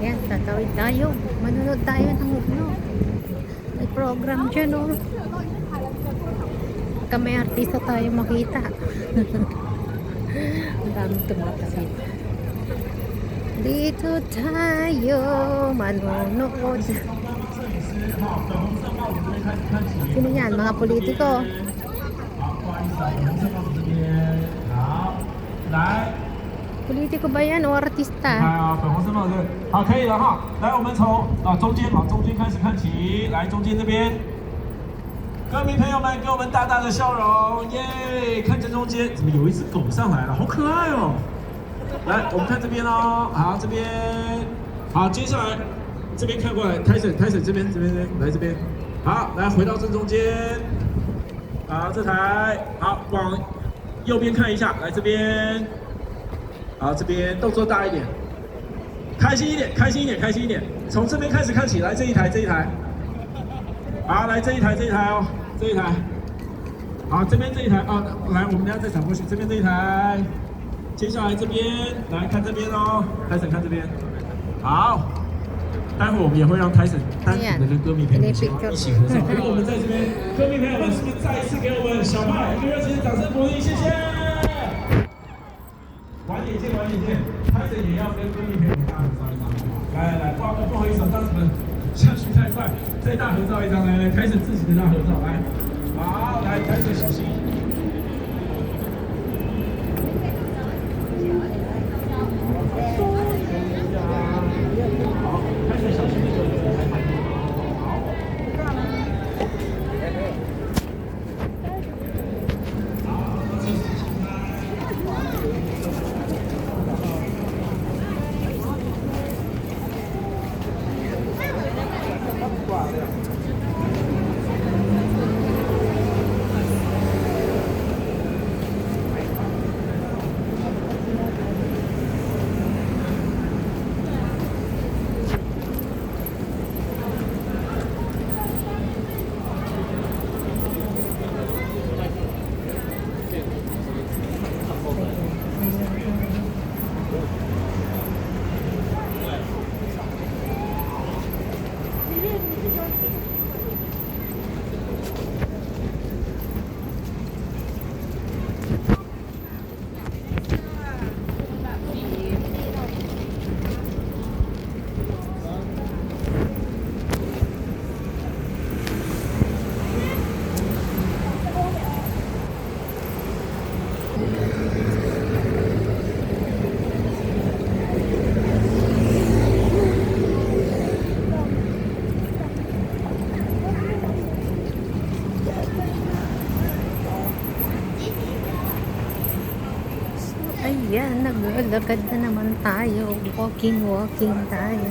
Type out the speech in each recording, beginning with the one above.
Yan, tatawid tayo. Manonood tayo ng may program dyan, oh. May artista tayo makita. Ang dami tumatawid. Dito tayo manonood. Sino yan? Mga politiko. Politiko ba yan o artista? 粉红色帽子，好，可以了哈。来，我们从中间往中间开始看起，来中间这边，歌迷朋友们给我们大大的笑容，耶！看着中间，怎么有一只狗上来了，好可爱哦。来，我们看这边哦，好，这边，好，接下来这边看过来，开始这边来这边，好，来回到正中间，好，这台，好，往右边看一下，来这边。 好，这边动作大一点，开心一点，开心一点，开心一点。从这边开始看起来，这一台，这一台。好，来这一台，这一台哦，这一台。好，这边这一台哦，来，我们等下再转过去，这边这一台。接下来这边，来看这边哦，开始看这边。好，待会我们也会让开始单独的跟歌迷朋友们一起合照。那我们在这边，歌迷朋友们是不是再一次给我们小麦一个热情的掌声鼓励？谢谢。 晚点见，晚点见。开始也要跟歌迷朋友们大合照一张。来，不好意思，当时们下去太快，再大合照一张。来，开始自己的大合照。来，好，来，开始小心。好，开始小心的走。好。 Ayan, naglalakad na naman tayo. Walking tayo.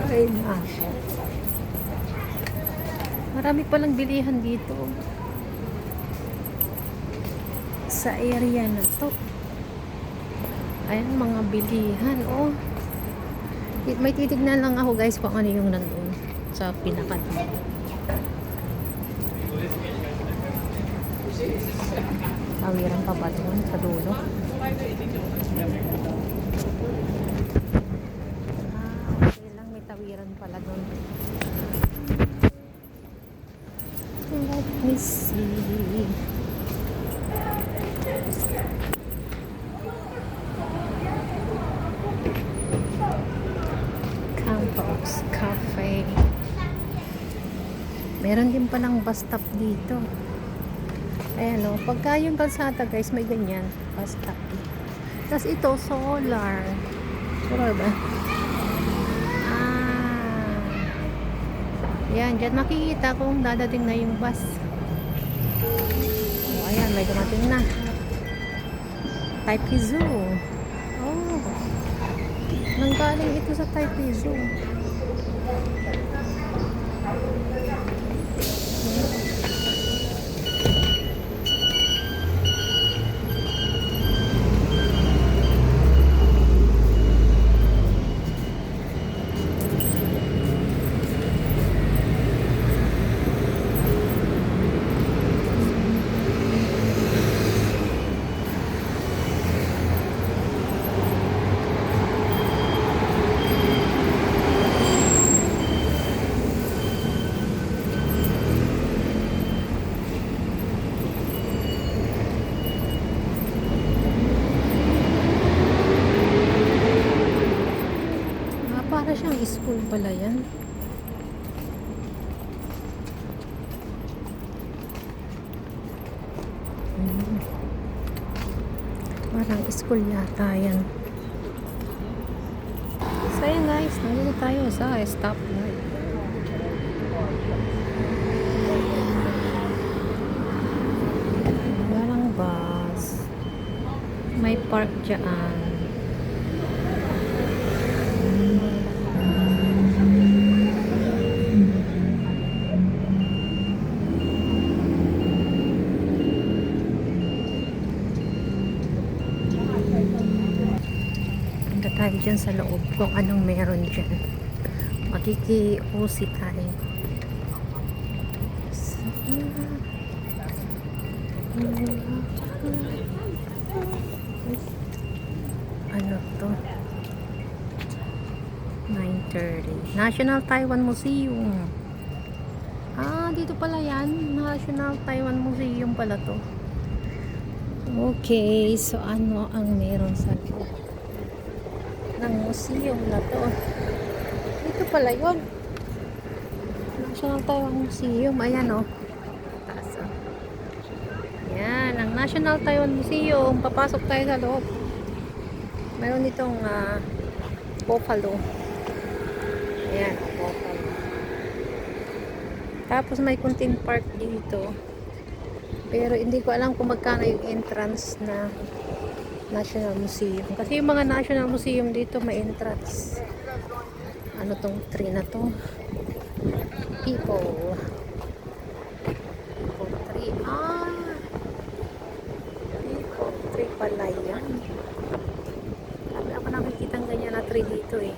Ay, nako. Marami palang bilihan dito. Sa area na to. Ayan, mga bilihan. Oh. May titignan lang ako guys kung ano yung nandun sa pinakadito. Tawiran pa ba doon sa dulo? Okay lang, may tawiran pala doon. Let me see. Campos Cafe. Meron din palang bus stop dito. Ayan o, pagka yung kalsada guys, may ganyan, bus stop. Tapos ito, solar. Solar ba? Ayan, dyan makikita kung dadating na yung bus. O, ayan, may dumating na. Taipei Zoo. Oh, nanggaling ito sa Taipei Zoo. School pala yan. Parang school yata yan. So yun guys, nandito tayo sa stoplight. Walang bus. May park dyan. Punta tayo dyan sa loob kung anong meron dyan. Makiki-OC tayo. Ano to? 9:30. National Taiwan Museum. Dito pala yan. National Taiwan Museum pala to. Okay, so ano ang meron sa loob ng museum na to? Dito pala yun. National Taiwan Museum. Ayan o. Taas o. Yan, ang National Taiwan Museum. Papasok tayo sa loob. Meron itong buffalo. Ayan, buffalo. Tapos may kunting park dito. Pero hindi ko alam kung magkano yung entrance na National Museum. Kasi yung mga National Museum dito may entrance. Ano tong tree na to? People. People tree. People tree pala yan. Sabi ako nakikita ng ganyan na tree dito eh.